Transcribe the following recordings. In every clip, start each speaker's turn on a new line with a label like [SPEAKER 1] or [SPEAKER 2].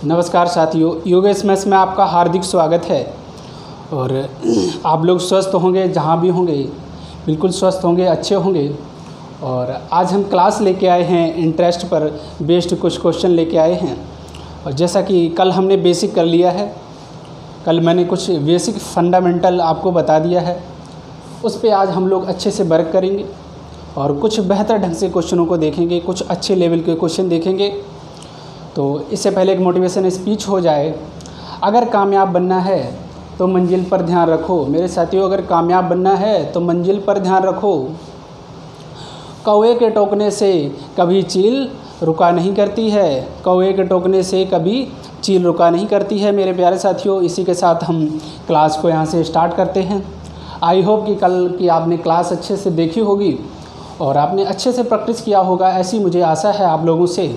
[SPEAKER 1] नमस्कार साथियों, योगेश मैथ्स में आपका हार्दिक स्वागत है। और आप लोग स्वस्थ होंगे, जहाँ भी होंगे बिल्कुल स्वस्थ होंगे, अच्छे होंगे। और आज हम क्लास लेके आए हैं, इंटरेस्ट पर बेस्ड कुछ क्वेश्चन लेके आए हैं। और जैसा कि कल हमने बेसिक कर लिया है, कल मैंने कुछ बेसिक फंडामेंटल आपको बता दिया है, उस पे आज हम लोग अच्छे से वर्क करेंगे और कुछ बेहतर ढंग से क्वेश्चनों को देखेंगे, कुछ अच्छे लेवल के क्वेश्चन देखेंगे। तो इससे पहले एक मोटिवेशन स्पीच हो जाए। अगर कामयाब बनना है तो मंजिल पर ध्यान रखो। मेरे साथियों, अगर कामयाब बनना है तो मंजिल पर ध्यान रखो। कौवे के टोकने से कभी चील रुका नहीं करती है। कौवे के टोकने से कभी चील रुका नहीं करती है। मेरे प्यारे साथियों, इसी के साथ हम क्लास को यहाँ से स्टार्ट करते हैं। आई होप कि कल की आपने क्लास अच्छे से देखी होगी और आपने अच्छे से प्रैक्टिस किया होगा, ऐसी मुझे आशा है आप लोगों से।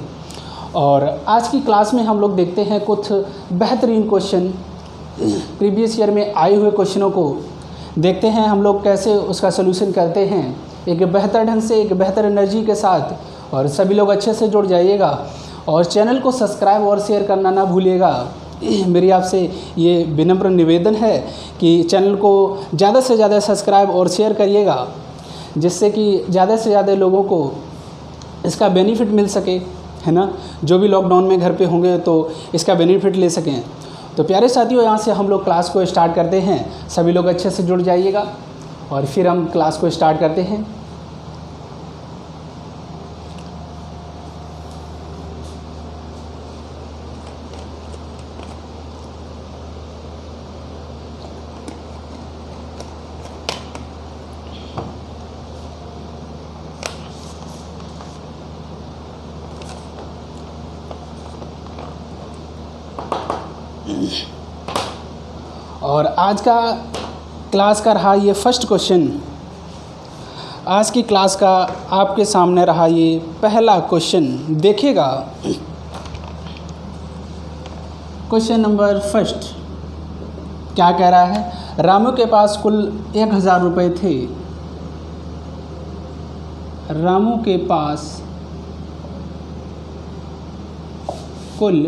[SPEAKER 1] और आज की क्लास में हम लोग देखते हैं कुछ बेहतरीन क्वेश्चन, प्रीवियस ईयर में आए हुए क्वेश्चनों को देखते हैं हम लोग कैसे उसका सलूशन करते हैं, एक बेहतर ढंग से, एक बेहतर एनर्जी के साथ। और सभी लोग अच्छे से जुड़ जाइएगा और चैनल को सब्सक्राइब और शेयर करना ना भूलिएगा। मेरी आपसे ये विनम्र निवेदन है कि चैनल को ज़्यादा से ज़्यादा सब्सक्राइब और शेयर करिएगा, जिससे कि ज़्यादा से ज़्यादा लोगों को इसका बेनिफिट मिल सके, है ना। जो भी लॉकडाउन में घर पे होंगे तो इसका बेनिफिट ले सकें। तो प्यारे साथियों, यहाँ से हम लोग क्लास को स्टार्ट करते हैं। सभी लोग अच्छे से जुड़ जाइएगा और फिर हम क्लास को स्टार्ट करते हैं। और आज का क्लास का रहा ये फर्स्ट क्वेश्चन। आज की क्लास का आपके सामने रहा ये पहला क्वेश्चन। देखिएगा, क्वेश्चन नंबर फर्स्ट क्या कह रहा है। रामू के पास कुल 1000 रुपये थे। रामू के पास कुल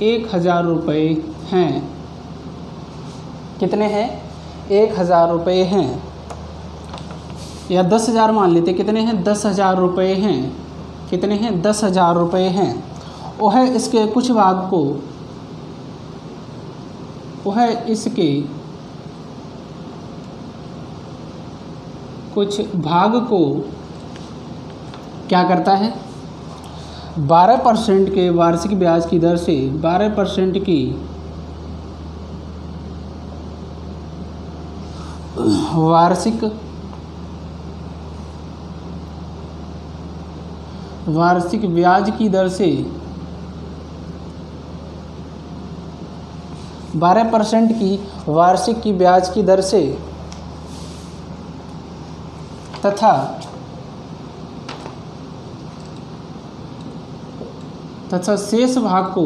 [SPEAKER 1] 1000 रुपये हैं। कितने हैं? 1000 रुपये हैं, या 10,000 मान लेते। कितने हैं? 10,000 रुपये हैं। कितने हैं? 10,000 रुपये हैं। वह इसके कुछ भाग को, वह इसके कुछ भाग को क्या करता है? 12% के वार्षिक ब्याज की दर से 12% की वार्षिक ब्याज की दर से 12% की वार्षिक की ब्याज की दर से तथा शेष भाग को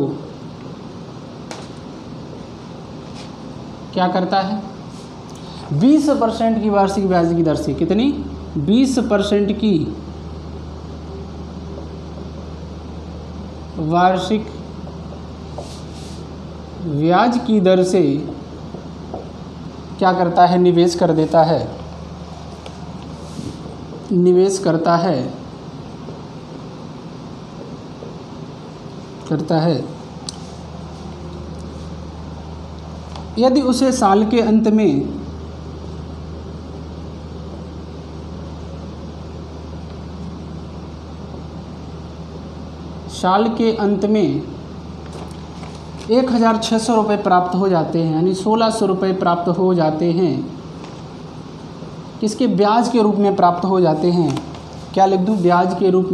[SPEAKER 1] क्या करता है? 20% की वार्षिक ब्याज की दर से। कितनी? 20% की वार्षिक ब्याज की दर से क्या करता है? निवेश कर देता है। निवेश करता है। यदि उसे साल के अंत में साल के अंत में 1600 रुपये प्राप्त हो जाते हैं, यानी 1600 रुपये प्राप्त हो जाते हैं। किसके? ब्याज के रूप में प्राप्त हो जाते हैं। क्या लिख दूँ? ब्याज के रूप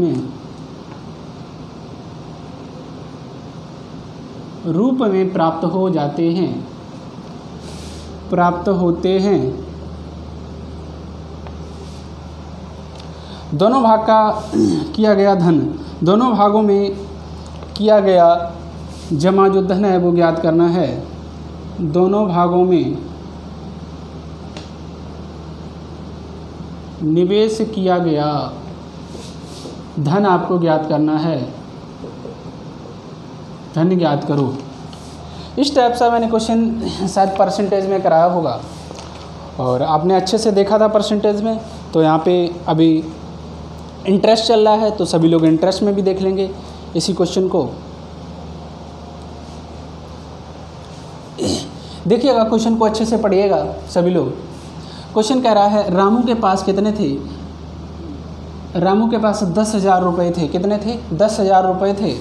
[SPEAKER 1] में प्राप्त हो जाते हैं, प्राप्त होते हैं। दोनों भाग का किया गया धन, दोनों भागों में किया गया जमा जो धन है वो ज्ञात करना है। दोनों भागों में निवेश किया गया धन आपको ज्ञात करना है। धन ज्ञात करो। इस टाइप से मैंने क्वेश्चन शायद परसेंटेज में कराया होगा और आपने अच्छे से देखा था परसेंटेज में। तो यहाँ पे अभी इंटरेस्ट चल रहा है तो सभी लोग इंटरेस्ट में भी देख लेंगे इसी क्वेश्चन को। देखिएगा क्वेश्चन को अच्छे से पढ़िएगा सभी लोग। क्वेश्चन कह रहा है रामू के पास कितने थे। रामू के पास 10,000 रुपये थे। कितने थे? 10,000 रुपये थे।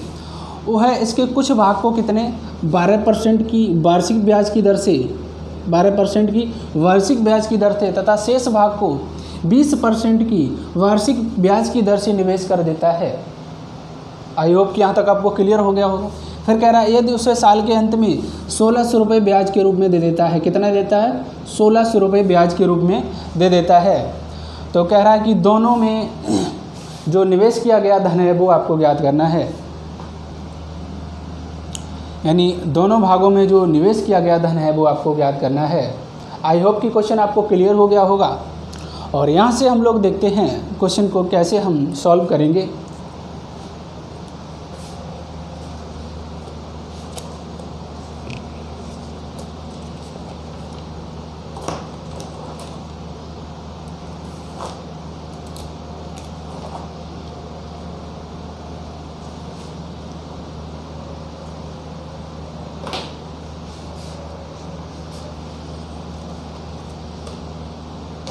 [SPEAKER 1] वह इसके कुछ भाग को कितने 12% की वार्षिक ब्याज की दर से 12% की वार्षिक ब्याज की दर से तथा शेष भाग को 20% की वार्षिक ब्याज की दर से निवेश कर देता है। आई होप कि यहाँ तक आपको क्लियर हो गया होगा। फिर कह रहा है यदि उसे साल के अंत में 1,600 रुपये ब्याज के रूप में दे देता है। कितना देता है? 1,600 रुपये ब्याज के रूप में दे देता है। तो कह रहा है कि दोनों में जो निवेश किया गया धन है वो आपको ज्ञात करना है। यानी दोनों भागों में जो निवेश किया गया धन है वो आपको ज्ञात करना है। आई होप कि क्वेश्चन आपको क्लियर हो गया होगा। और यहाँ से हम लोग देखते हैं क्वेश्चन को कैसे हम सॉल्व करेंगे।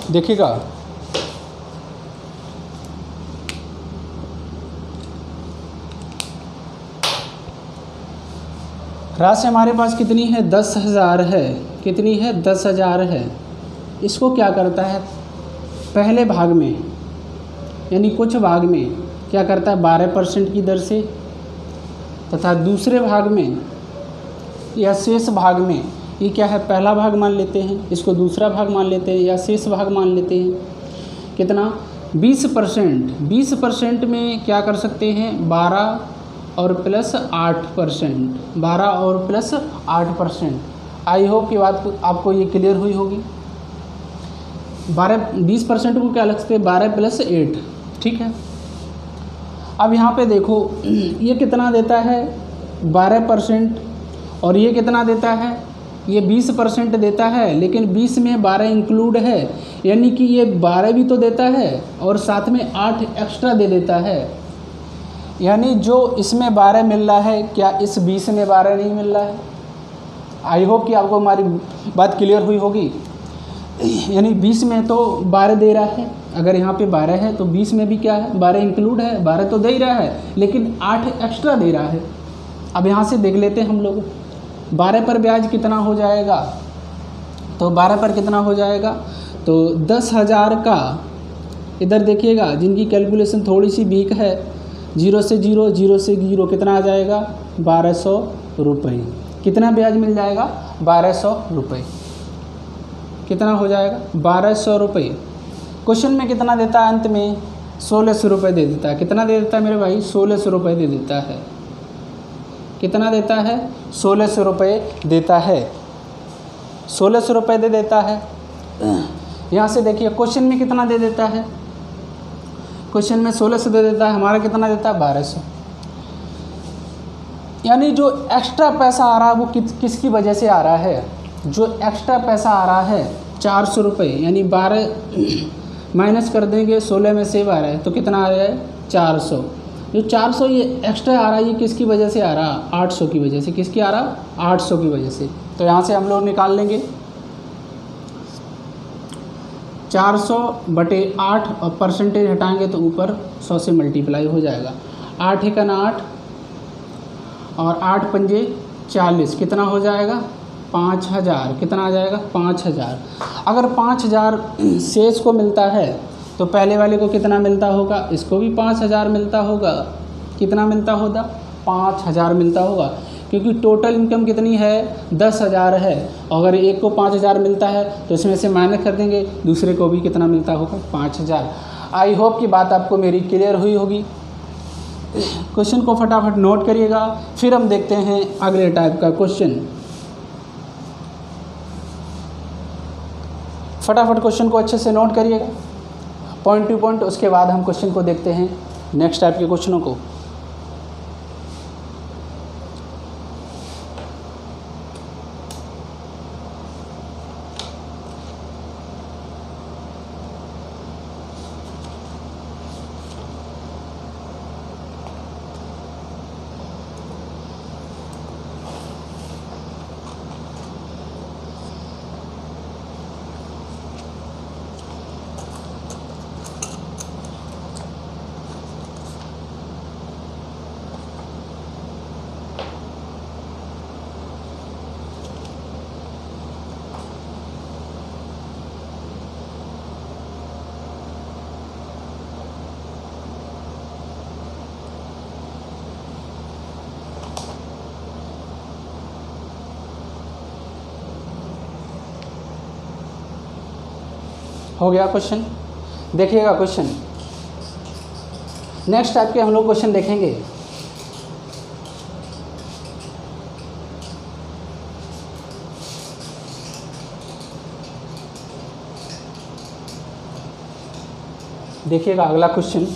[SPEAKER 1] देखिएगा राशि हमारे पास कितनी है? 10,000 है। कितनी है? 10,000 है। इसको क्या करता है? पहले भाग में यानी कुछ भाग में क्या करता है? 12% की दर से तथा दूसरे भाग में या शेष भाग में ये क्या है? पहला भाग मान लेते हैं, इसको दूसरा भाग मान लेते हैं या शेष भाग मान लेते हैं। कितना? 20%। 20% में क्या कर सकते हैं? 12 और प्लस 8%। 12 और प्लस 8%। आई होप की बात आपको ये क्लियर हुई होगी। 20% को क्या लग सकते हैं? 12 प्लस 8। ठीक है। अब यहाँ पे देखो ये कितना देता है? 12%। और ये कितना देता है? ये 20% देता है, लेकिन 20 में 12 इंक्लूड है, यानी कि ये 12 भी तो देता है और साथ में 8 एक्स्ट्रा दे देता है। यानी जो इसमें 12 मिल रहा है क्या इस 20 में 12 नहीं मिल रहा है? आई होप कि आपको हमारी बात क्लियर हुई होगी। यानी 20 में तो 12 दे रहा है, अगर यहाँ पे 12 है तो 20 में भी क्या है? 12 इंक्लूड है। 12 तो दे ही रहा है लेकिन 8 एक्स्ट्रा दे रहा है। अब यहाँ से देख लेते हैं हम लोग 12 पर ब्याज कितना हो जाएगा। तो 12 पर कितना हो जाएगा? तो 10,000 का इधर देखिएगा, जिनकी कैलकुलेशन थोड़ी सी वीक है, 0 से 0, 0 से 0 कितना आ जाएगा? 1200 रुपये। कितना ब्याज मिल जाएगा? 1200 रुपये। कितना हो जाएगा? 1200 रुपये। क्वेश्चन में कितना देता है? अंत में 1,600 रुपये दे देता है। कितना दे देता है मेरे भाई? 1,600 रुपये दे देता है। कितना देता है? 1,600 रुपये देता है। 1,600 रुपये दे देता है। यहाँ से देखिए क्वेश्चन में कितना दे देता है? क्वेश्चन में 1,600 दे देता है, हमारा कितना देता है? 1200। यानी जो एक्स्ट्रा पैसा आ रहा है वो किसकी वजह से आ रहा है? जो एक्स्ट्रा पैसा आ रहा है 400 रुपये, यानी 12 माइनस कर देंगे 16 में से 12 तो कितना आ रहा है? 400। जो 400 ये एक्स्ट्रा आ रहा है ये किसकी वजह से आ रहा है? 800 की वजह से। किसकी आ रहा? 800 की वजह से। तो यहाँ से हम लोग निकाल लेंगे 400/8 और परसेंटेज हटाएंगे तो ऊपर 100 से मल्टीप्लाई हो जाएगा। 8 एकन 8 और 8 पंजे 40 कितना हो जाएगा? 5,000। कितना आ जाएगा? 5,000। अगर 5,000 शेष को मिलता है तो पहले वाले को कितना मिलता होगा? इसको भी 5,000 मिलता होगा। कितना मिलता होगा? 5,000 मिलता होगा, क्योंकि टोटल इनकम कितनी है? 10,000 है। अगर एक को 5,000 मिलता है तो इसमें से माइनस कर देंगे, दूसरे को भी कितना मिलता होगा? 5,000। आई होप कि बात आपको मेरी क्लियर हुई होगी। क्वेश्चन को फटाफट नोट करिएगा, फिर हम देखते हैं अगले टाइप का क्वेश्चन। फटाफट क्वेश्चन को अच्छे से नोट करिएगा पॉइंट टू पॉइंट, उसके बाद हम क्वेश्चन को देखते हैं नेक्स्ट टाइप के क्वेश्चनों को। हो गया क्वेश्चन। देखिएगा क्वेश्चन, नेक्स्ट टाइप के हम लोग क्वेश्चन देखेंगे। देखिएगा अगला क्वेश्चन,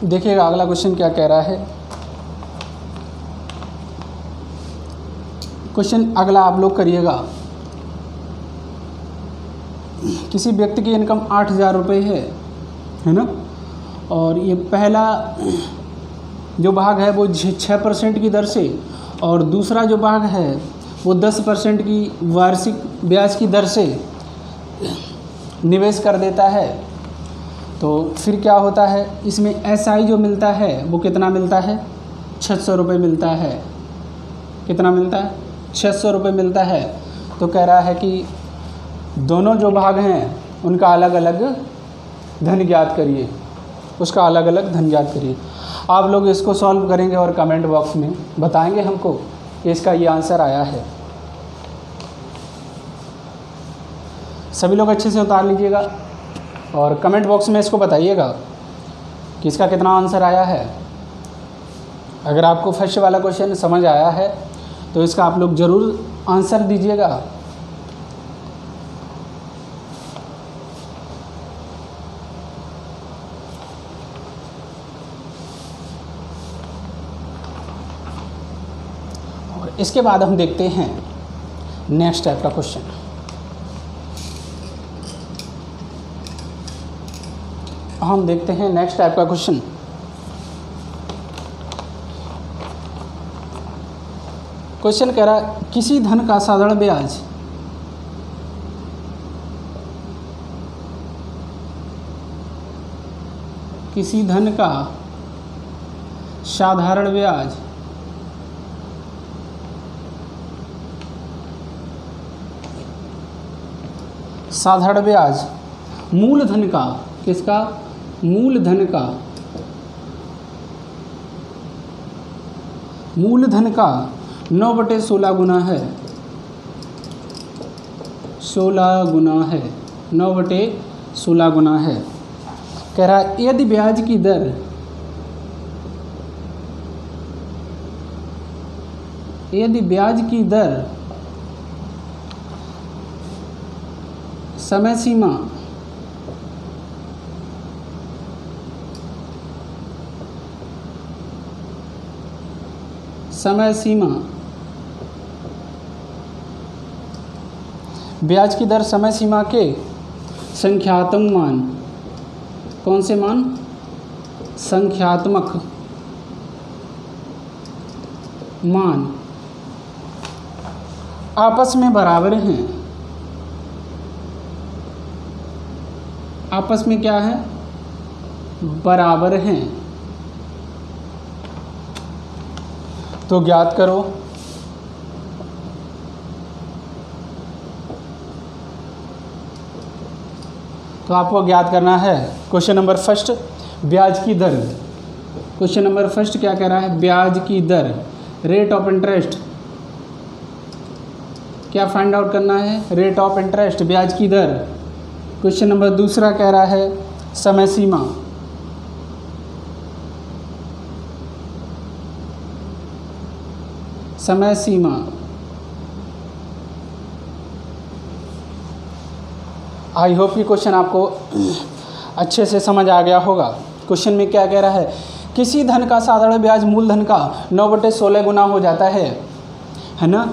[SPEAKER 1] देखिएगा अगला क्वेश्चन क्या कह रहा है। क्वेश्चन अगला आप लोग करिएगा। किसी व्यक्ति की इनकम 8,000 रुपये है ना, और ये पहला जो भाग है वो 6% की दर से, और दूसरा जो भाग है वो 10% की वार्षिक ब्याज की दर से निवेश कर देता है। तो फिर क्या होता है, इसमें SI जो मिलता है वो कितना मिलता है, 600 रुपये मिलता है। कितना मिलता है, 600 रुपये मिलता है। तो कह रहा है कि दोनों जो भाग हैं उनका अलग अलग धन ज्ञात करिए, उसका अलग अलग धन ज्ञात करिए। आप लोग इसको सॉल्व करेंगे और कमेंट बॉक्स में बताएंगे हमको कि इसका ये आंसर आया है। सभी लोग अच्छे से उतार लीजिएगा और कमेंट बॉक्स में इसको बताइएगा कि इसका कितना आंसर आया है। अगर आपको फर्स्ट वाला क्वेश्चन समझ आया है तो इसका आप लोग ज़रूर आंसर दीजिएगा। और इसके बाद हम देखते हैं नेक्स्ट टाइप का क्वेश्चन। हम देखते हैं नेक्स्ट टाइप का क्वेश्चन। क्वेश्चन कह रहा है, किसी धन का साधारण ब्याज किसी धन का साधारण ब्याज साधारण ब्याज मूलधन का, किसका, मूलधन का, मूलधन का 9/16 गुना है। 16 गुना है, 9/16 गुना है। कह रहा है यदि ब्याज की दर समय सीमा ब्याज की दर समय सीमा के संख्यात्मक मान, कौन से मान, संख्यात्मक मान आपस में बराबर हैं। आपस में क्या है, बराबर हैं, तो ज्ञात करो। तो आपको ज्ञात करना है क्वेश्चन नंबर फर्स्ट, ब्याज की दर। क्वेश्चन नंबर फर्स्ट क्या कह रहा है, ब्याज की दर, रेट ऑफ इंटरेस्ट। क्या फाइंड आउट करना है, रेट ऑफ इंटरेस्ट, ब्याज की दर। क्वेश्चन नंबर दूसरा कह रहा है समय सीमा। समय सीमा, आई होप कि क्वेश्चन आपको अच्छे से समझ आ गया होगा। क्वेश्चन में क्या कह रहा है, किसी धन का साधारण ब्याज मूलधन का 9/16 गुना हो जाता है ना।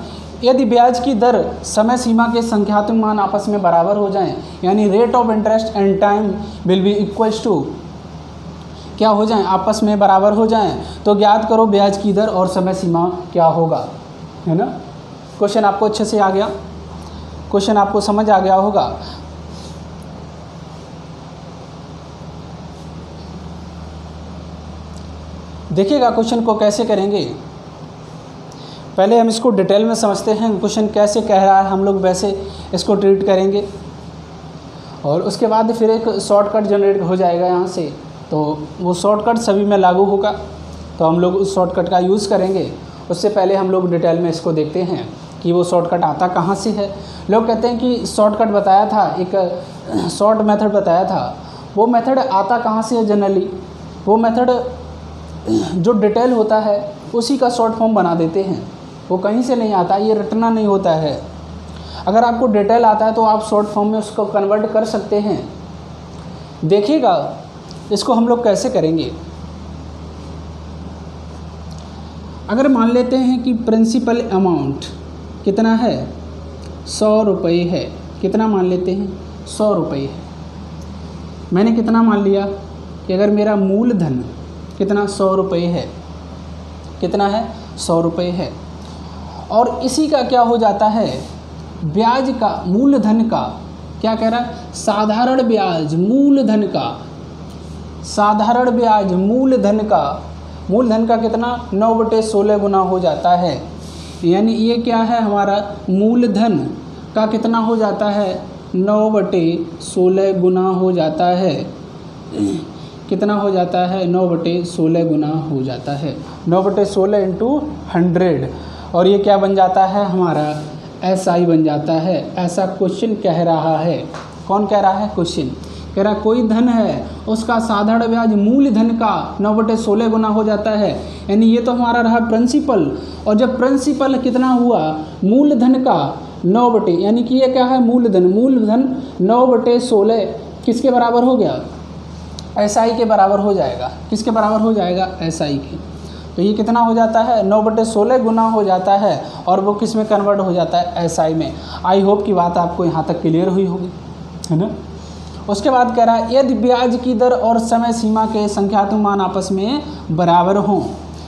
[SPEAKER 1] यदि ब्याज की दर समय सीमा के संख्यात्मक मान आपस में बराबर हो जाएं, यानी rate of interest and time will be equals to, क्या हो जाएं, आपस में बराबर हो जाएं, तो ज्ञात करो ब्याज की दर और समय सीमा क्या होगा, है ना। क्वेश्चन आपको अच्छे से आ गया, क्वेश्चन आपको समझ आ गया होगा। देखिएगा क्वेश्चन को कैसे करेंगे। पहले हम इसको डिटेल में समझते हैं, क्वेश्चन कैसे कह रहा है, हम लोग वैसे इसको ट्रीट करेंगे, और उसके बाद फिर एक शॉर्टकट जनरेट हो जाएगा यहाँ से, तो वो शॉर्टकट सभी में लागू होगा। तो हम लोग उस शॉर्टकट का यूज़ करेंगे। उससे पहले हम लोग डिटेल में इसको देखते हैं कि वो शॉर्टकट आता कहाँ से है। लोग कहते हैं कि शॉर्टकट बताया था, एक शॉर्ट मेथड बताया था, वो मेथड आता कहाँ से है जनरली? वो मेथड जो डिटेल होता है उसी का शॉर्ट फॉर्म बना देते हैं, वो कहीं से नहीं आता, ये रटना नहीं होता है। अगर आपको डिटेल आता है तो आप शॉर्ट फॉर्म में उसको कन्वर्ट कर सकते हैं। देखिएगा इसको हम लोग कैसे करेंगे। अगर मान लेते हैं कि प्रिंसिपल अमाउंट कितना है, 100 रुपये है। कितना मान लेते हैं? 100 रुपये है। मैंने कितना मान लिया कि अगर मेरा मूलधन कितना 100 रुपये है, कितना है? 100 रुपये है। और इसी का क्या हो जाता है, ब्याज का, मूलधन का, क्या कह रहा है, साधारण ब्याज मूलधन का, साधारण ब्याज मूलधन का, मूलधन का कितना 9/16 गुना हो जाता है। यानी ये क्या है हमारा, मूलधन का कितना हो जाता है, 9/16 गुना हो जाता है। कितना हो जाता है, 9/16 गुना हो जाता है, 9/16 इंटू 100। और ये क्या बन जाता है हमारा, SI बन जाता है। ऐसा क्वेश्चन कह रहा है। कौन कह रहा है? क्वेश्चन कह रहा है कोई धन है उसका साधारण ब्याज मूलधन का 9/16 गुना हो जाता है। यानी ये तो हमारा रहा प्रिंसिपल, और जब प्रिंसिपल कितना हुआ, मूलधन का 9 यानी कि ये क्या है, मूलधन, मूलधन 9/16 किसके बराबर हो गया, SI के बराबर हो जाएगा। किसके बराबर हो जाएगा, SI के। तो ये कितना हो जाता है, 9/16 गुना हो जाता है, और वो किस में कन्वर्ट हो जाता है, SI में। आई होप की बात आपको यहाँ तक क्लियर हुई होगी, है ना। उसके बाद कह रहा है यदि ब्याज की दर और समय सीमा के संख्यात्मक मान आपस में बराबर हों।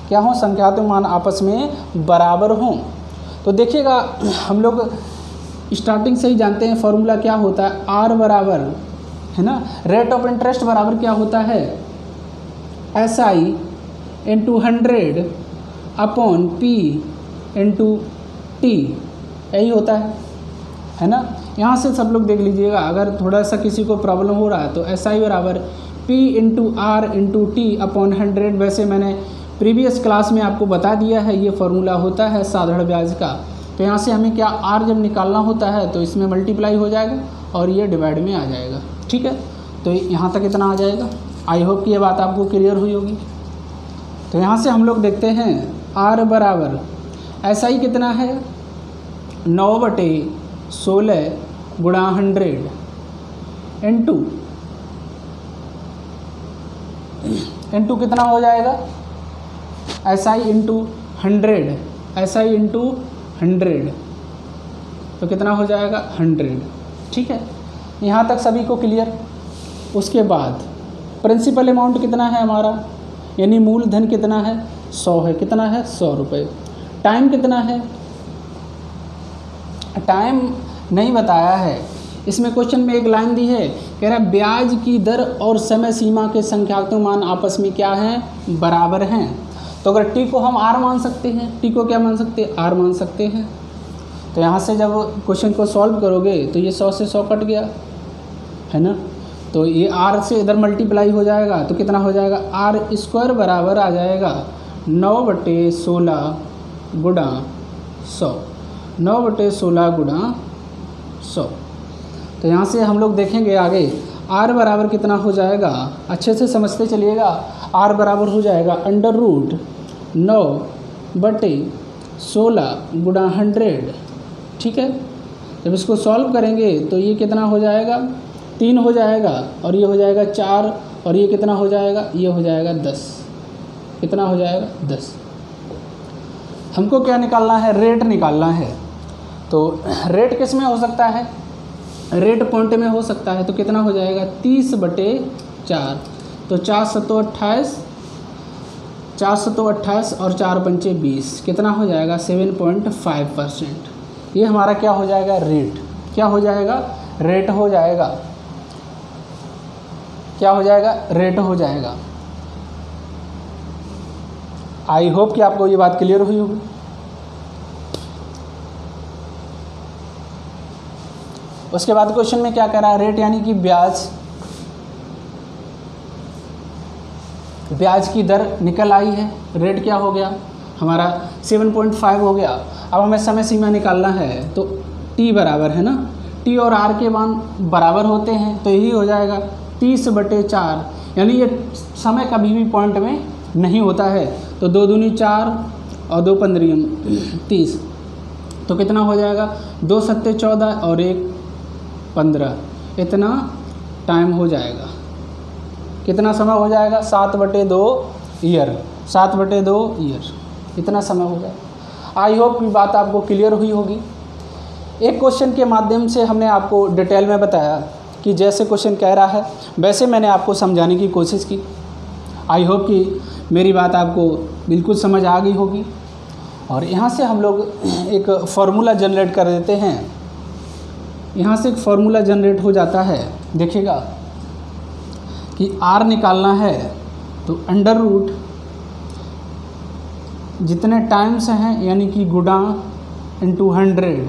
[SPEAKER 1] क्या हों, संख्यात्मक मान आपस में बराबर हों। तो देखिएगा हम लोग स्टार्टिंग से ही जानते हैं फॉर्मूला क्या होता है, R बराबर, है ना, रेट ऑफ इंटरेस्ट बराबर क्या होता है, SI into 100 upon P into T, यही होता है ना। यहाँ से सब लोग देख लीजिएगा, अगर थोड़ा सा किसी को प्रॉब्लम हो रहा है तो SI बराबर P into R into T upon 100। वैसे मैंने प्रीवियस क्लास में आपको बता दिया है, ये फार्मूला होता है साधारण ब्याज का। तो यहाँ से हमें क्या, R जब निकालना होता है तो इसमें मल्टीप्लाई हो जाएगा और ये डिवाइड में आ जाएगा, ठीक है। तो यहाँ तक इतना आ जाएगा। आई होप कि ये बात आपको क्लियर हुई होगी। तो यहाँ से हम लोग देखते हैं R बराबर SI कितना है, 9/16 गुणा 100 इंटू कितना हो जाएगा, SI इंटू 100, SI इंटू 100, तो कितना हो जाएगा 100, ठीक है। यहाँ तक सभी को क्लियर। उसके बाद प्रिंसिपल अमाउंट कितना है हमारा, यानी मूलधन कितना है, 100 है। कितना है, 100 रुपये। टाइम कितना है, टाइम नहीं बताया है। इसमें क्वेश्चन में एक लाइन दी है, कह रहा है ब्याज की दर और समय सीमा के संख्यात्मक मान आपस में क्या हैं, बराबर हैं। तो अगर टी को हम R मान सकते हैं, टी को क्या मान सकते हैं, R मान सकते हैं। तो यहाँ से जब क्वेश्चन को सॉल्व करोगे तो ये 100 से 100 कट गया, है ना। तो ये R से इधर मल्टीप्लाई हो जाएगा तो कितना हो जाएगा, R² बराबर आ जाएगा 9/16 गुणा 100, 9/16 गुणा 100। तो यहाँ से हम लोग देखेंगे आगे R बराबर कितना हो जाएगा, अच्छे से समझते चलिएगा। R बराबर हो जाएगा √9/16 गुणा 100, ठीक है। जब इसको सॉल्व करेंगे तो ये कितना हो जाएगा, 3 हो जाएगा, और ये हो जाएगा 4, और ये कितना हो जाएगा, ये हो जाएगा 10। कितना हो जाएगा, 10। हमको क्या निकालना है, रेट निकालना है। तो रेट किस में हो सकता है, रेट पॉइंट में हो सकता है। तो कितना हो जाएगा, 30/4। तो 4 7 28, 4 7 28 और 4 पंचे 20, कितना हो जाएगा 7.5%। ये हमारा क्या हो जाएगा, रेट। क्या हो जाएगा, रेट हो जाएगा। क्या हो जाएगा, रेट हो जाएगा। आई होप कि आपको ये बात क्लियर हुई होगी। उसके बाद क्वेश्चन में क्या कह रहा है, रेट यानी कि ब्याज, ब्याज की दर निकल आई है, रेट क्या हो गया हमारा 7.5 हो गया। अब हमें समय सीमा निकालना है तो टी बराबर है ना, टी और आर के मान बराबर होते हैं तो यही हो जाएगा 30/4, यानी ये समय कभी भी पॉइंट में नहीं होता है। तो 2 दूनी 4 और 2 पंद्रियम 30, तो कितना हो जाएगा 2 सत्ते 14 और 1 15, इतना टाइम हो जाएगा। कितना समय हो जाएगा 7/2 ईयर, 7/2 ईयर, इतना समय हो जाएगा। आई होप की बात आपको क्लियर हुई होगी। एक क्वेश्चन के माध्यम से हमने आपको डिटेल में बताया कि जैसे क्वेश्चन कह रहा है वैसे मैंने आपको समझाने की कोशिश की। आई होप कि मेरी बात आपको बिल्कुल समझ आ गई होगी। और यहाँ से हम लोग एक फार्मूला जनरेट कर देते हैं। यहाँ से एक फार्मूला जनरेट हो जाता है, देखिएगा कि आर निकालना है तो अंडर रूट जितने टाइम्स हैं यानी कि गुणा इंटू 100,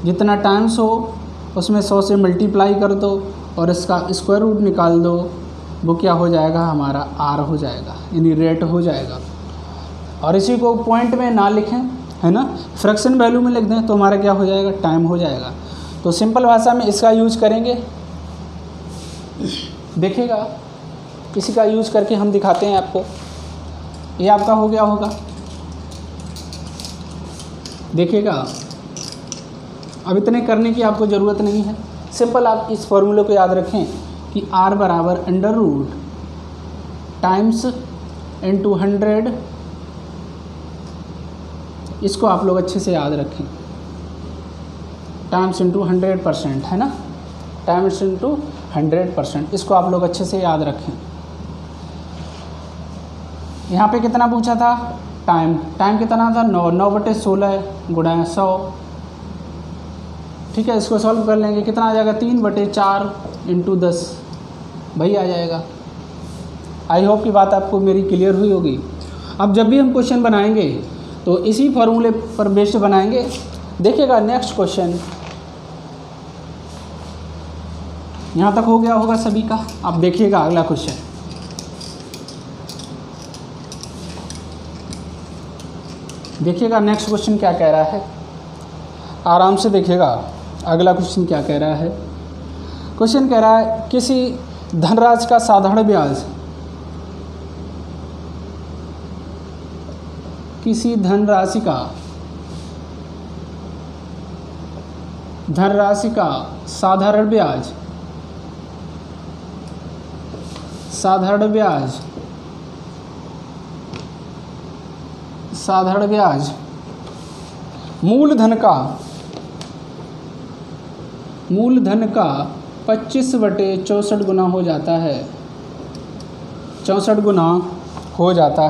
[SPEAKER 1] जितना टाइम्स हो उसमें 100 से मल्टीप्लाई कर दो और इसका स्क्वायर रूट निकाल दो, वो क्या हो जाएगा हमारा आर हो जाएगा, यानी रेट हो जाएगा। और इसी को पॉइंट में ना लिखें, है ना, फ्रैक्शन वैल्यू में लिख दें तो हमारा क्या हो जाएगा, टाइम हो जाएगा। तो सिंपल भाषा में इसका यूज करेंगे, देखिएगा इसी का यूज करके हम दिखाते हैं आपको। ये आपका हो गया होगा, देखिएगा। अब इतने करने की आपको ज़रूरत नहीं है, सिंपल आप इस फॉर्मूले को याद रखें कि R बराबर अंडर रूट टाइम्स इंटू 100, इसको आप लोग अच्छे से याद रखें, टाइम्स इंटू 100%, है ना, टाइम्स इंटू 100%, इसको आप लोग अच्छे से याद रखें। यहाँ पे कितना पूछा था, टाइम कितना था 9/16 गुणा 100, ठीक है। इसको सॉल्व कर लेंगे, कितना आ जाएगा 3/4 इंटू 10, वही आ जाएगा। आई होप की बात आपको मेरी क्लियर हुई होगी। अब जब भी हम क्वेश्चन बनाएंगे तो इसी फॉर्मूले पर बेस्ड बनाएंगे। देखिएगा नेक्स्ट क्वेश्चन, यहाँ तक हो गया होगा सभी का। अब देखिएगा अगला क्वेश्चन, देखिएगा नेक्स्ट क्वेश्चन क्या कह रहा है, आराम से देखिएगा अगला क्वेश्चन क्या कह रहा है। क्वेश्चन कह रहा है किसी धनराशि का साधारण ब्याज, किसी धनराशि का साधारण ब्याज मूलधन का 25/64 गुना हो जाता है, 64 गुना हो जाता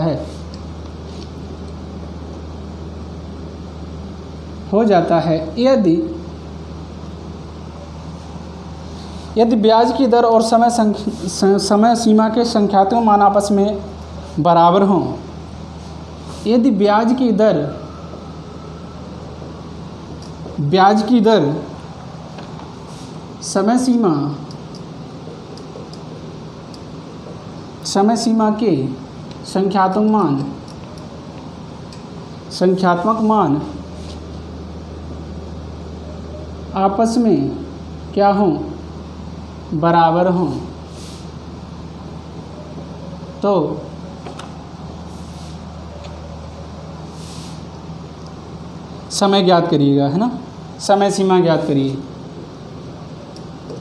[SPEAKER 1] है यदि ब्याज की दर और समय सीमा के संख्यात्मक मान आपस में बराबर हों। यदि ब्याज की दर समय सीमा के संख्यात्मक मान आपस में क्या हों, बराबर हों, तो समय ज्ञात करिएगा, है ना, समय सीमा ज्ञात करिए।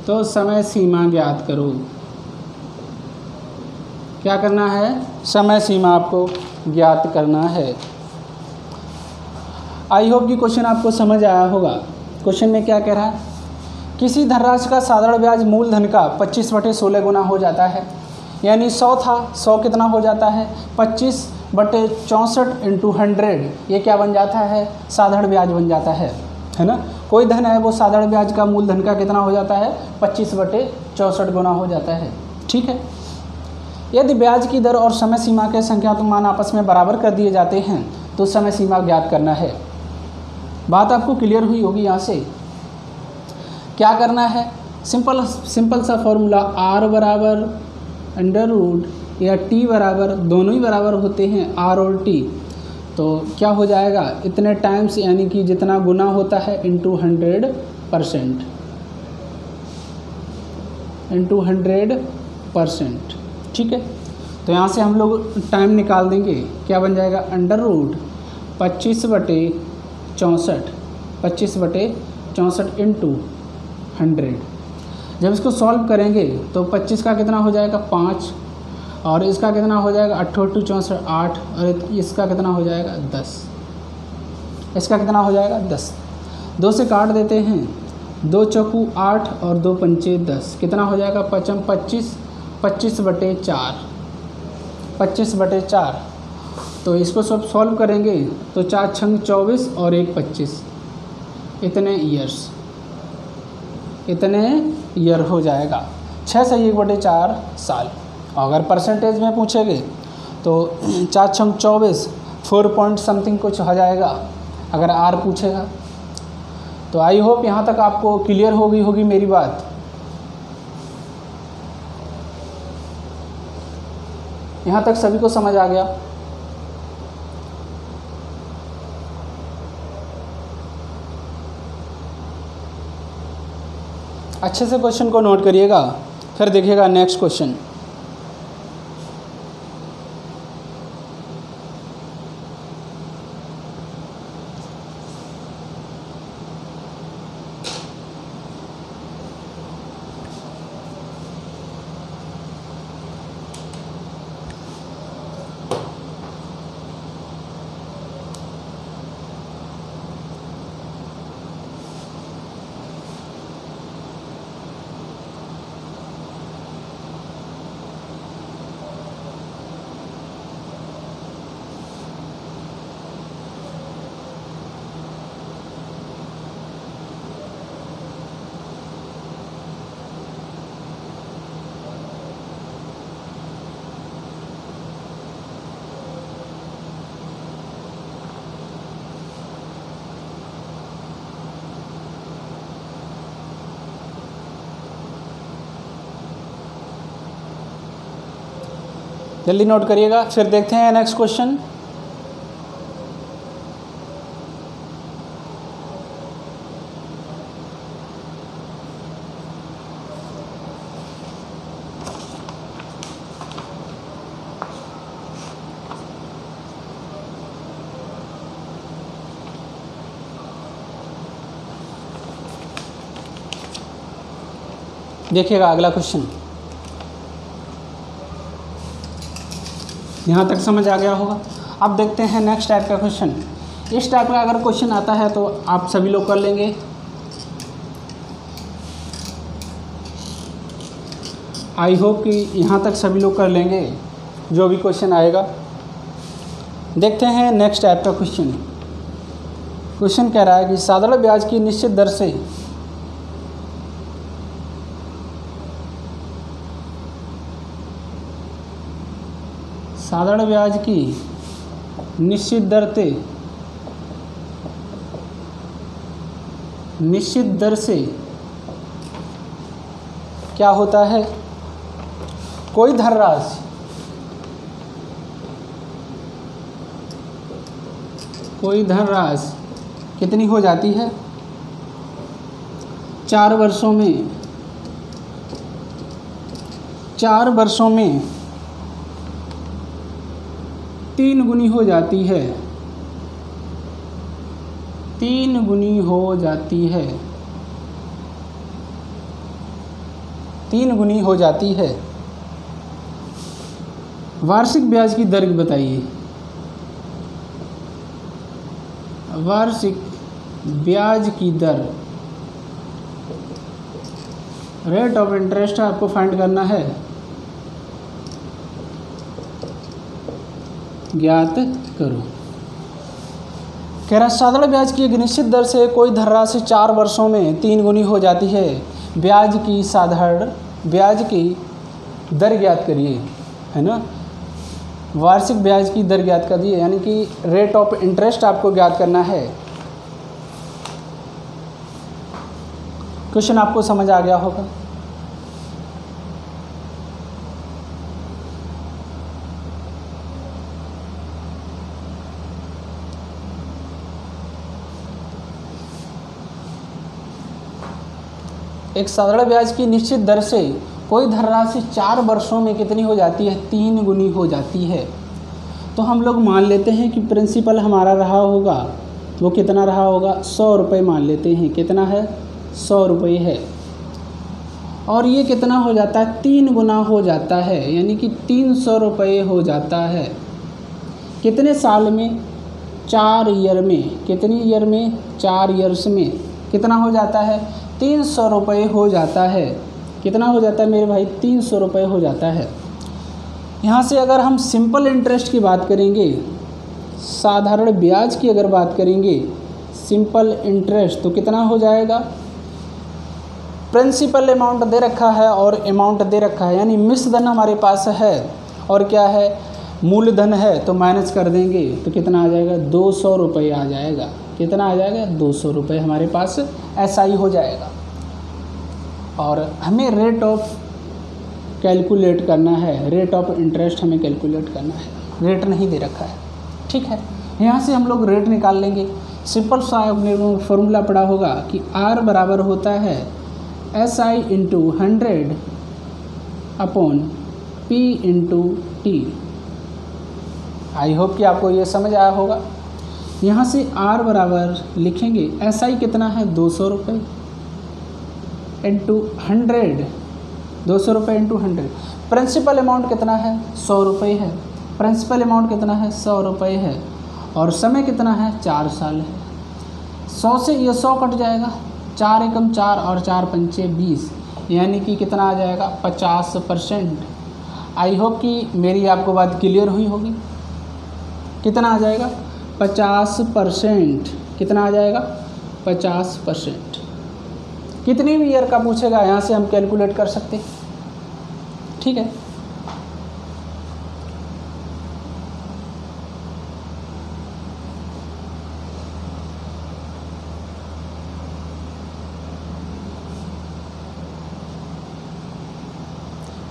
[SPEAKER 1] तो समय सीमा ज्ञात करो, क्या करना है, समय सीमा आपको ज्ञात करना है। आई होप कि क्वेश्चन आपको समझ आया होगा। क्वेश्चन में क्या कह रहा है, किसी धनराशि का साधारण ब्याज मूलधन का 25/16 गुना हो जाता है, यानी 100 था, 100 कितना हो जाता है 25/64 इंटू 100, ये क्या बन जाता है, साधारण ब्याज बन जाता है ना। कोई धन है वो साधारण ब्याज का मूलधन का कितना हो जाता है 25/64 गुना हो जाता है, ठीक है। यदि ब्याज की दर और समय सीमा के संख्यात्मक मान आपस में बराबर कर दिए जाते हैं तो समय सीमा ज्ञात करना है। बात आपको क्लियर हुई होगी। यहाँ से क्या करना है, सिंपल सा फॉर्मूला, R बराबर अंडर रूट या टी बराबर, दोनों ही बराबर होते हैं आर और टी, तो क्या हो जाएगा इतने टाइम्स, यानी कि जितना गुना होता है इंटू 100%, इंटू 100%। ठीक है, तो यहाँ से हम लोग टाइम निकाल देंगे, क्या बन जाएगा अंडर रूट 25/64, 25/64 इंटू 100। जब इसको सॉल्व करेंगे तो 25 का कितना हो जाएगा 5, और इसका कितना हो जाएगा 8 × 64 8, और इसका कितना हो जाएगा 10, इसका कितना हो जाएगा 10। 2 से काट देते हैं, 2 चौकू 8 और 2 पंचे 10, कितना हो जाएगा 5 25, 25/4, 25/4। तो इसको सब सॉल्व करेंगे तो 4 छंग 24 और 1 25, इतने ईयर हो जाएगा। 6 से 1/4 साल। अगर परसेंटेज में पूछेंगे तो 4 छंग 24, 4 पॉइंट समथिंग कुछ हो जाएगा अगर आर पूछेगा। तो आई होप यहाँ तक आपको क्लियर हो गई होगी मेरी बात। यहाँ तक सभी को समझ आ गया? अच्छे से क्वेश्चन को नोट करिएगा, फिर देखिएगा नेक्स्ट क्वेश्चन। जल्दी नोट करिएगा, फिर देखते हैं नेक्स्ट क्वेश्चन। देखिएगा अगला क्वेश्चन, यहाँ तक समझ आ गया होगा। अब देखते हैं नेक्स्ट टाइप का क्वेश्चन। इस टाइप का अगर क्वेश्चन आता है तो आप सभी लोग कर लेंगे। आई होप कि यहाँ तक सभी लोग कर लेंगे जो भी क्वेश्चन आएगा। देखते हैं नेक्स्ट टाइप का क्वेश्चन। क्वेश्चन कह रहा है कि साधारण ब्याज की निश्चित दर से साधारण ब्याज की निश्चित दर से क्या होता है, कोई धनराशि कितनी हो जाती है 4 वर्षों में 3 गुनी हो जाती है, 3 गुनी हो जाती है, 3 गुनी हो जाती है। वार्षिक ब्याज की दर बताइए। वार्षिक ब्याज की दर, रेट ऑफ इंटरेस्ट आपको फाइंड करना है, ज्ञात करो। कह रहा साधारण ब्याज की एक निश्चित दर से कोई धनराशि 4 वर्षों में 3 गुनी हो जाती है। ब्याज की दर ज्ञात करिए, है ना। वार्षिक ब्याज की दर ज्ञात करिए, यानी कि रेट ऑफ इंटरेस्ट आपको ज्ञात करना है। क्वेश्चन आपको समझ आ गया होगा। एक साधारण ब्याज की निश्चित दर से कोई धनराशि 4 वर्षों में कितनी हो जाती है, 3 गुनी हो जाती है। तो हम लोग मान लेते हैं कि प्रिंसिपल हमारा रहा होगा, वो कितना रहा होगा, 100 रुपये मान लेते हैं। कितना है, 100 रुपये है। और ये कितना हो जाता है, 3 गुना हो जाता है, यानी कि 300 रुपये हो जाता है। कितने साल में, 4 ईयर में। कितनी ईयर में, 4 ईयर्स में कितना हो जाता है, 300 रुपये हो जाता है। कितना हो जाता है मेरे भाई, 300 रुपये हो जाता है। यहाँ से अगर हम सिंपल इंटरेस्ट की बात करेंगे, साधारण ब्याज की अगर बात करेंगे, सिंपल इंटरेस्ट, तो कितना हो जाएगा, प्रिंसिपल अमाउंट दे रखा है और अमाउंट दे रखा है, यानी मिश्रधन हमारे पास है और क्या है, मूलधन है, तो माइनस कर देंगे तो कितना आ जाएगा, 200 रुपये आ जाएगा। कितना आ जाएगा, 200 रुपये हमारे पास एसआई हो जाएगा। और हमें रेट ऑफ कैलकुलेट करना है, रेट ऑफ इंटरेस्ट हमें कैलकुलेट करना है, रेट नहीं दे रखा है। ठीक है, यहाँ से हम लोग रेट निकाल लेंगे। सिंपल सा आपने फॉर्मूला पढ़ा होगा कि R बराबर होता है SI into 100 upon P into T। I hope कि आपको ये समझ आया होगा। यहाँ से R बराबर लिखेंगे, SI कितना है, 200 रुपये इंटू 100, 200 रुपये इंटू 100। प्रिंसिपल अमाउंट कितना है, 100 रुपये है। प्रिंसिपल अमाउंट कितना है, 100 रुपये है। और समय कितना है, 4 साल है। 100 से ये 100 कट जाएगा, 4 एकम 4 और 4 पंचे 20, यानी कि कितना आ जाएगा, 50%। आई होप कि मेरी आपको बात क्लियर हुई होगी। कितना आ जाएगा, 50%। कितना आ जाएगा, 50%। कितनी भी ईयर का पूछेगा यहाँ से हम कैलकुलेट कर सकते हैं। ठीक है,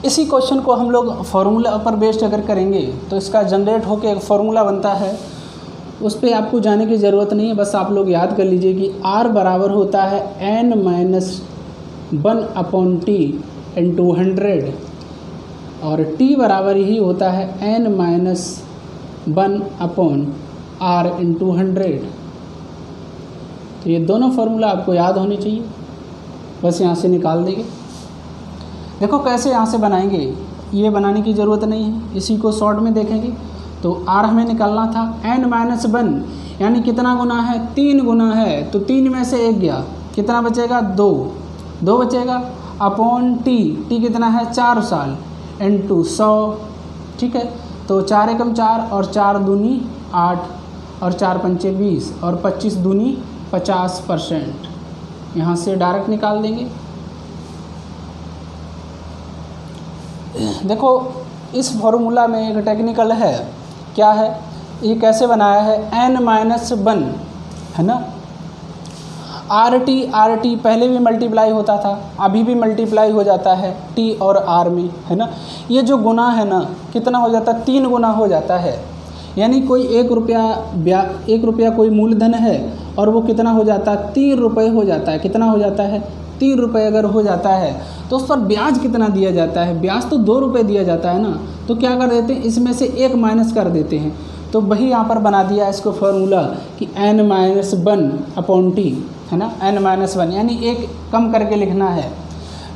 [SPEAKER 1] इसी क्वेश्चन को हम लोग फार्मूला पर बेस्ड अगर करेंगे तो इसका जनरेट होकर एक फार्मूला बनता है, उस पर आपको जाने की ज़रूरत नहीं है। बस आप लोग याद कर लीजिए कि R बराबर होता है n-1 अपॉन T इंटू 100 और T बराबर ही होता है n-1 अपॉन R इंटू 100। तो ये दोनों फार्मूला आपको याद होने चाहिए, बस यहाँ से निकाल देंगे। देखो कैसे यहाँ से बनाएंगे, ये बनाने की ज़रूरत नहीं है, इसी को शॉर्ट में देखेंगे। तो R हमें निकालना था n-1, यानी कितना गुना है, 3 गुना है, तो 3 में से 1 गया, कितना बचेगा, 2 बचेगा, अपॉन T कितना है, 4 साल इंटू 100। ठीक है, तो 4 एकम 4 और 4 दूनी 8 और 4 पंचे 20 और 25 दूनी 50%। यहाँ से डायरेक्ट निकाल देंगे। देखो इस फॉर्मूला में एक टेक्निकल है, क्या है, ये कैसे बनाया है, n-1 है ना। RT पहले भी मल्टीप्लाई होता था, अभी भी मल्टीप्लाई हो जाता है T और R में, है ना। ये जो गुना है ना, कितना हो जाता है, 3 गुना हो जाता है। यानी कोई 1 रुपया कोई मूलधन है और वो कितना हो जाता है, 3 रुपये हो जाता है। कितना हो जाता है, 3 रुपये अगर हो जाता है तो उस पर ब्याज कितना दिया जाता है, ब्याज तो 2 रुपये दिया जाता है ना। तो क्या कर देते हैं, इसमें से 1 माइनस कर देते हैं। तो वही यहाँ पर बना दिया इसको फार्मूला कि n-1 अपॉन T, है ना, n-1, यानी 1 कम करके लिखना है।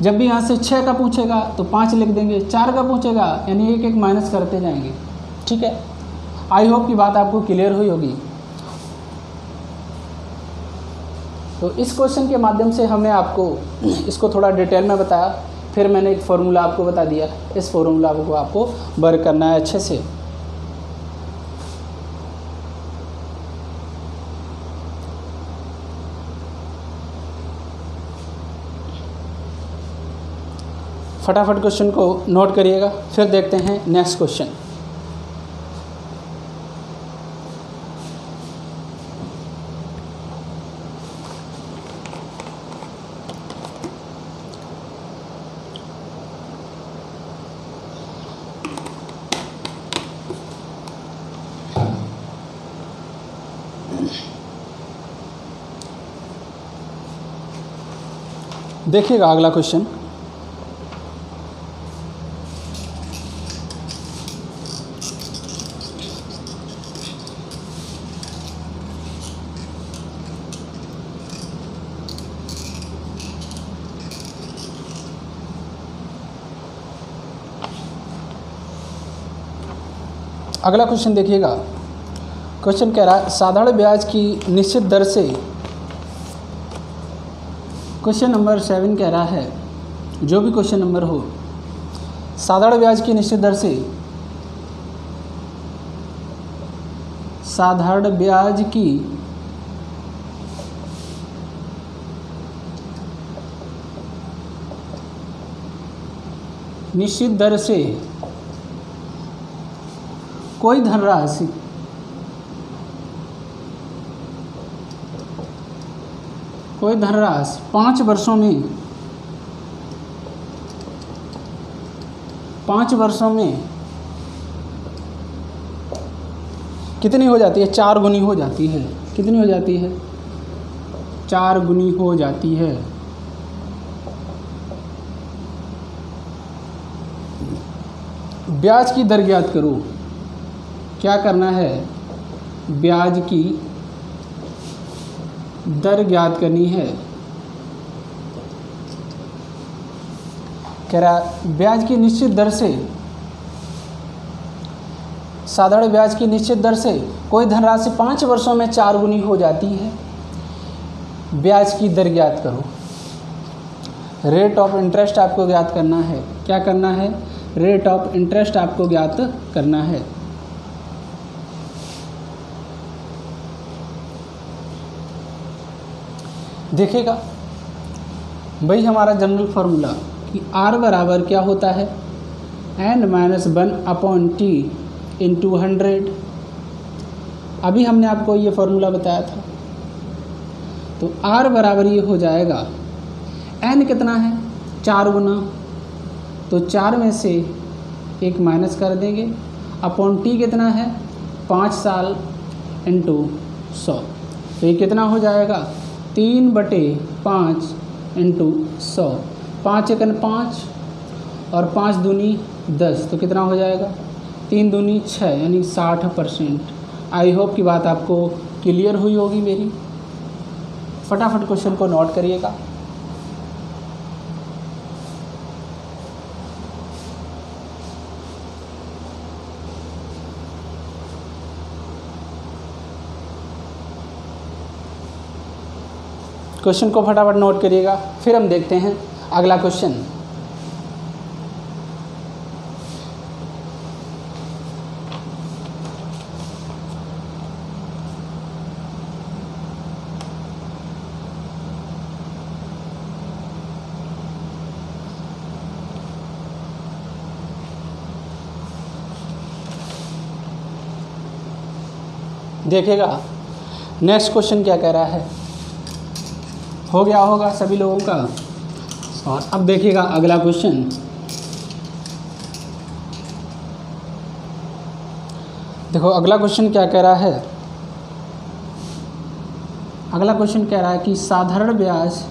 [SPEAKER 1] जब भी यहाँ से 6 का पूछेगा तो 5 लिख देंगे, 4 का पूछेगा यानी 1 माइनस करते जाएंगे। ठीक है, आई होप की बात आपको क्लियर हुई होगी। तो इस क्वेश्चन के माध्यम से हमने आपको इसको थोड़ा डिटेल में बताया, फिर मैंने एक फार्मूला आपको बता दिया। इस फार्मूला को आपको वर्क करना है अच्छे से। फटाफट क्वेश्चन को नोट करिएगा, फिर देखते हैं नेक्स्ट क्वेश्चन। देखिएगा अगला क्वेश्चन। अगला क्वेश्चन देखिएगा। क्वेश्चन कह रहा है साधारण ब्याज की निश्चित दर से, क्वेश्चन नंबर 7 कह रहा है, जो भी क्वेश्चन नंबर हो, साधारण ब्याज की निश्चित दर से, साधारण ब्याज की निश्चित दर से कोई धनराशि कोई धनराशि 5 वर्षों में 5 वर्षों में कितनी हो जाती है? 4 गुनी हो जाती है। कितनी हो जाती है? 4 गुनी हो जाती है। ब्याज की दर ज्ञात करो। क्या करना है? ब्याज की दर ज्ञात करनी है। कह रहा है ब्याज की निश्चित दर से, साधारण ब्याज की निश्चित दर से कोई धनराशि 5 वर्षों में 4 गुनी हो जाती है। ब्याज की दर ज्ञात करो। रेट ऑफ इंटरेस्ट आपको ज्ञात करना है। क्या करना है? रेट ऑफ इंटरेस्ट आपको ज्ञात करना है। देखिएगा भाई, हमारा जनरल फार्मूला कि R बराबर क्या होता है? n-1/T into 100। अभी हमने आपको ये फार्मूला बताया था। तो R बराबर ये हो जाएगा, n कितना है? 4 गुना, तो 4 में से 1 माइनस कर देंगे, अपॉन T कितना है? 5 साल इंटू 100। तो ये कितना हो जाएगा? 3/5 इंटू 100। 5 एकन 5 और 5 दूनी 10, तो कितना हो जाएगा? 3 दूनी 6, यानी 60%। आई होप की बात आपको क्लियर हुई होगी मेरी। फटाफट क्वेश्चन को नोट करिएगा। क्वेश्चन को फटाफट नोट करिएगा, फिर हम देखते हैं अगला क्वेश्चन। देखिएगा नेक्स्ट क्वेश्चन क्या कह रहा है। हो गया होगा सभी लोगों का। और अब देखिएगा अगला क्वेश्चन। देखो अगला क्वेश्चन क्या कह रहा है। अगला क्वेश्चन कह रहा है कि साधारण ब्याज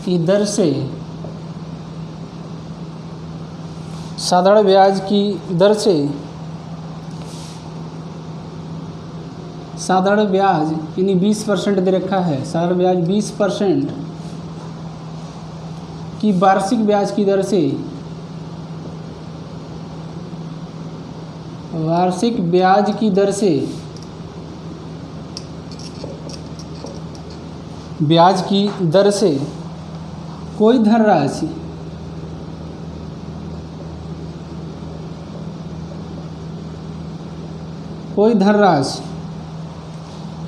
[SPEAKER 1] की दर से, साधारण ब्याज की दर से साधारण ब्याज यानी 20% दे रखा है। साधारण ब्याज 20% की वार्षिक ब्याज की दर से, वार्षिक ब्याज की दर से ब्याज की दर से कोई धनराशि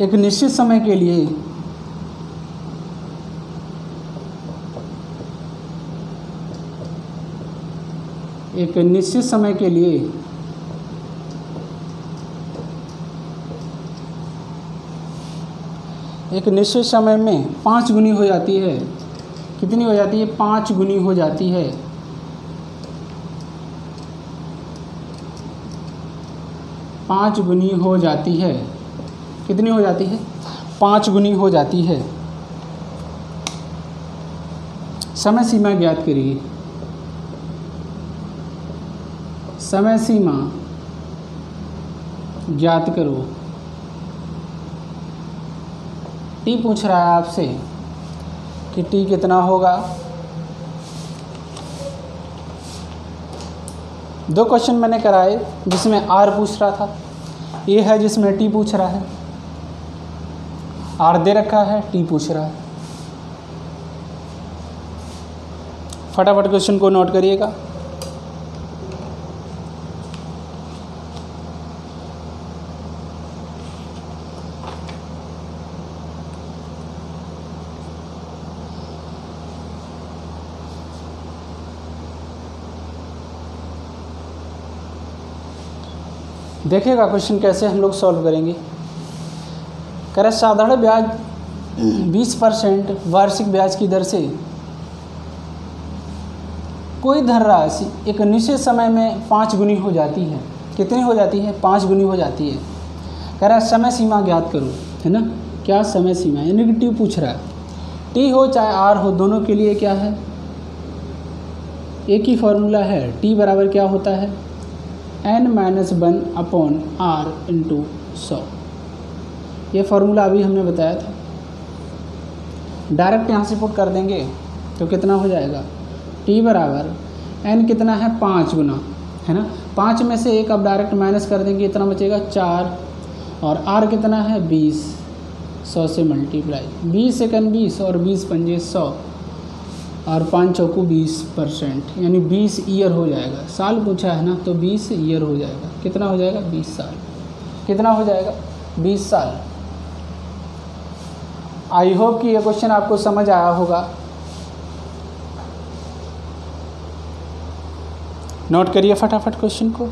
[SPEAKER 1] एक निश्चित समय के लिए एक निश्चित समय के लिए एक निश्चित समय में 5 गुनी हो जाती है। कितनी हो जाती है? 5 गुनी हो जाती है। पाँच गुनी हो जाती है। कितनी हो जाती है? 5 गुनी हो जाती है। समय सीमा ज्ञात करिए। समय सीमा ज्ञात करो। टी पूछ रहा है आपसे कि टी कितना होगा। 2 क्वेश्चन मैंने कराए जिसमें आर पूछ रहा था, ये है जिसमें टी पूछ रहा है। आर दे रखा है, टी पूछ रहा है। फटाफट क्वेश्चन को नोट करिएगा। देखिएगा क्वेश्चन कैसे हम लोग सॉल्व करेंगे। कह रहा साधारण ब्याज 20% वार्षिक ब्याज की दर से कोई धनराशि एक निश्चित समय में 5 गुनी हो जाती है। कितनी हो जाती है? 5 गुनी हो जाती है। कह रहा समय सीमा ज्ञात करो, है ना। क्या समय सीमा, यानी कि टी पूछ रहा है। टी हो चाहे आर हो, दोनों के लिए क्या है? एक ही फॉर्मूला है। टी बराबर क्या होता है? n-1/r × 100। ये फार्मूला अभी हमने बताया था। डायरेक्ट यहाँ से पुट कर देंगे तो कितना हो जाएगा? t बराबर n कितना है? 5 गुना, है ना। 5 में से 1 अब डायरेक्ट माइनस कर देंगे, इतना बचेगा 4। और r कितना है? 20। 100 से मल्टीप्लाई, 20 सेकंड 20 और 20 पंजे 100 और 5 चौको 20%, यानी 20 ईयर हो जाएगा। साल पूछा है ना, तो 20 ईयर हो जाएगा। कितना हो जाएगा? 20 साल। कितना हो जाएगा? 20 साल। आई होप कि ये क्वेश्चन आपको समझ आया होगा। नोट करिए फटाफट क्वेश्चन को,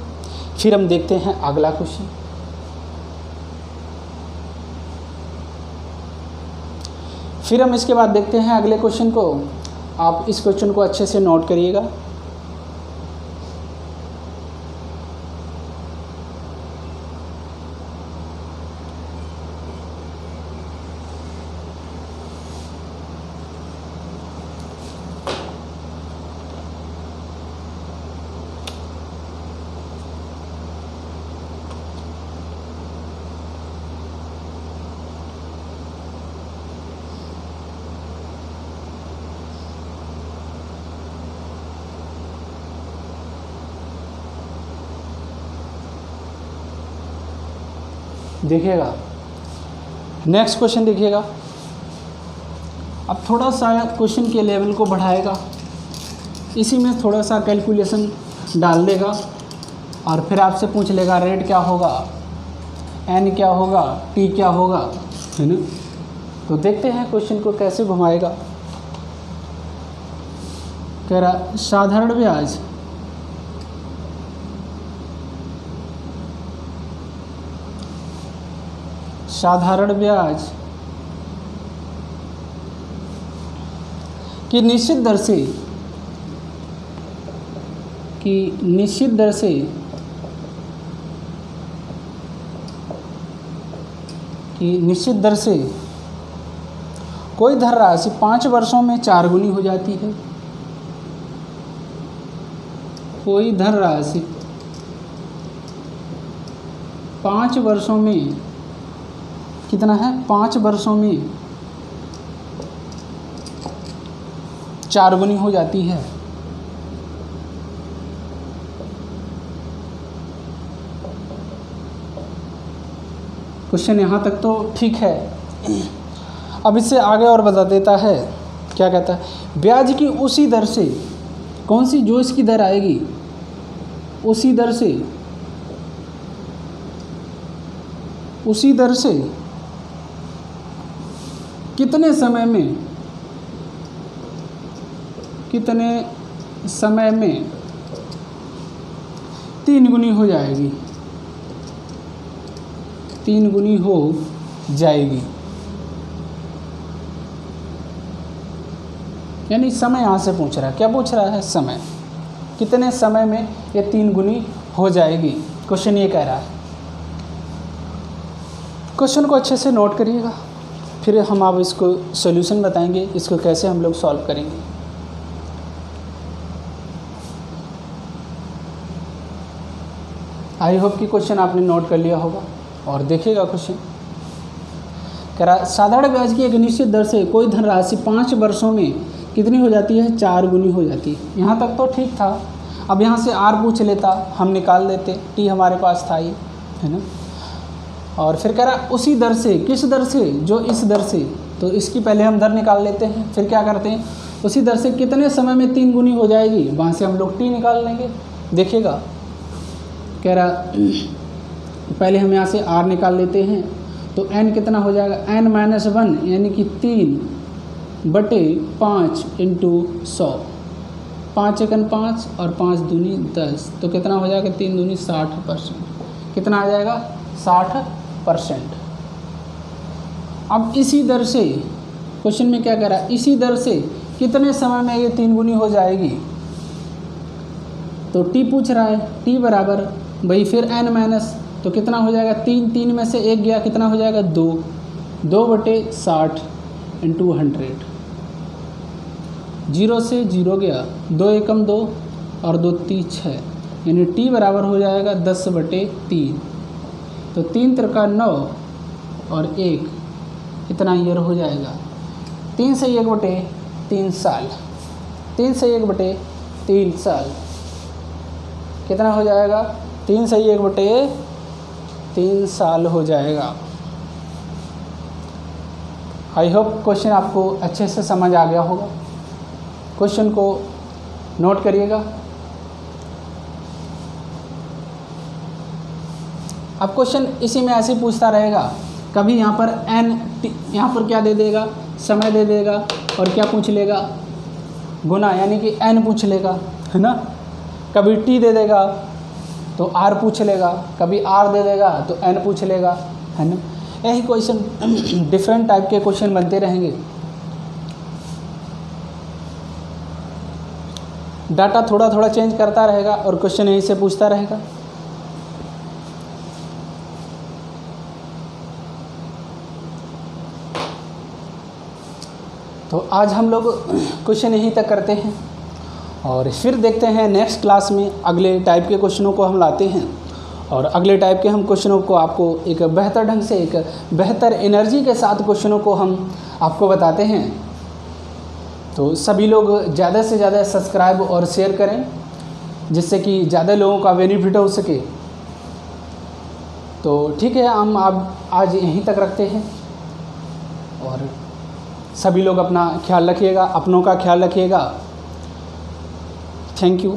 [SPEAKER 1] फिर हम देखते हैं अगला क्वेश्चन। फिर हम इसके बाद देखते हैं अगले क्वेश्चन को। आप इस क्वेश्चन को अच्छे से नोट करिएगा। देखिएगा नेक्स्ट क्वेश्चन, देखिएगा। अब थोड़ा सा क्वेश्चन के लेवल को बढ़ाएगा, इसी में थोड़ा सा कैलकुलेशन डाल देगा और फिर आपसे पूछ लेगा रेट क्या होगा, एन क्या होगा, टी क्या होगा, है ना। तो देखते हैं क्वेश्चन को कैसे घुमाएगा। कह रहा साधारण ब्याज की निश्चित दर से कोई धनराशि 5 वर्षों में 4 गुनी हो जाती है। कोई धनराशि 5 वर्षों में कितना है? 5 वर्षों में 4 गुनी हो जाती है। क्वेश्चन यहाँ तक तो ठीक है। अब इससे आगे और बता देता है, क्या कहता है? ब्याज की उसी दर से, कौन सी? जो इसकी दर आएगी उसी दर से कितने समय में 3 गुनी हो जाएगी। 3 गुनी हो जाएगी, यानी समय यहाँ से पूछ रहा है। क्या पूछ रहा है? समय। कितने समय में ये 3 गुनी हो जाएगी, क्वेश्चन ये कह रहा है। क्वेश्चन को अच्छे से नोट करिएगा, फिर हम आप इसको सॉल्यूशन बताएंगे, इसको कैसे हम लोग सॉल्व करेंगे। आई होप कि क्वेश्चन आपने नोट कर लिया होगा। और देखिएगा क्वेश्चन कह रहा, साधारण ब्याज की एक निश्चित दर से कोई धनराशि 5 वर्षों में कितनी हो जाती है? 4 गुनी हो जाती है। यहाँ तक तो ठीक था। अब यहाँ से आर पूछ लेता, हम निकाल देते, टी हमारे पास था ही, है ना। और फिर कह रहा उसी दर से, किस दर से? जो इस दर से, तो इसकी पहले हम दर निकाल लेते हैं, फिर क्या करते हैं, उसी दर से कितने समय में 3 गुनी हो जाएगी, वहाँ से हम लोग टी निकाल लेंगे। देखिएगा कह रहा पहले हम यहाँ से आर निकाल लेते हैं, तो n कितना हो जाएगा? n-1 यानी कि 3/5 इंटू 100, 5 एकन 5 और 5 दूनी 10, तो कितना हो जाएगा? 3 दूनी 60%। कितना आ जाएगा? 60%। अब इसी दर से क्वेश्चन में क्या कह रहा है, इसी दर से कितने समय में ये 3 गुनी हो जाएगी? तो टी पूछ रहा है, टी बराबर भाई फिर n माइनस, तो कितना हो जाएगा? 3 में से 1 गया, कितना हो जाएगा? 2/60 इंटू 100, 0 से 0 गया, 2 एकम 2 और 2 3 6, यानी टी बराबर हो जाएगा 10/3। तो 3 त्रिका 9 और 1 कितना ईयर हो जाएगा? 3 से 1/3 साल, 3 से 1/3 साल कितना हो जाएगा? 3 से 1/3 साल हो जाएगा। आई होप क्वेश्चन आपको अच्छे से समझ आ गया होगा। क्वेश्चन को नोट करिएगा। अब क्वेश्चन इसी में ऐसे पूछता रहेगा, कभी यहाँ पर यहाँ पर क्या दे देगा? समय दे देगा, और क्या पूछ लेगा? गुना, यानी कि n पूछ लेगा, है ना। कभी t दे देगा तो r पूछ लेगा, कभी r दे देगा तो n पूछ लेगा, है ना। यही क्वेश्चन डिफरेंट टाइप के क्वेश्चन बनते रहेंगे। डाटा थोड़ा थोड़ा चेंज करता रहेगा और क्वेश्चन यहीं से पूछता रहेगा। तो आज हम लोग क्वेश्चन यहीं तक करते हैं, और फिर देखते हैं नेक्स्ट क्लास में अगले टाइप के क्वेश्चनों को हम लाते हैं, और अगले टाइप के हम क्वेश्चनों को आपको एक बेहतर ढंग से, एक बेहतर एनर्जी के साथ क्वेश्चनों को हम आपको बताते हैं। तो सभी लोग ज़्यादा से ज़्यादा सब्सक्राइब और शेयर करें, जिससे कि ज़्यादा लोगों का बेनिफिट हो सके। तो ठीक है, हम आज यहीं तक रखते हैं, और सभी लोग अपना ख्याल रखिएगा, अपनों का ख्याल रखिएगा। Thank you.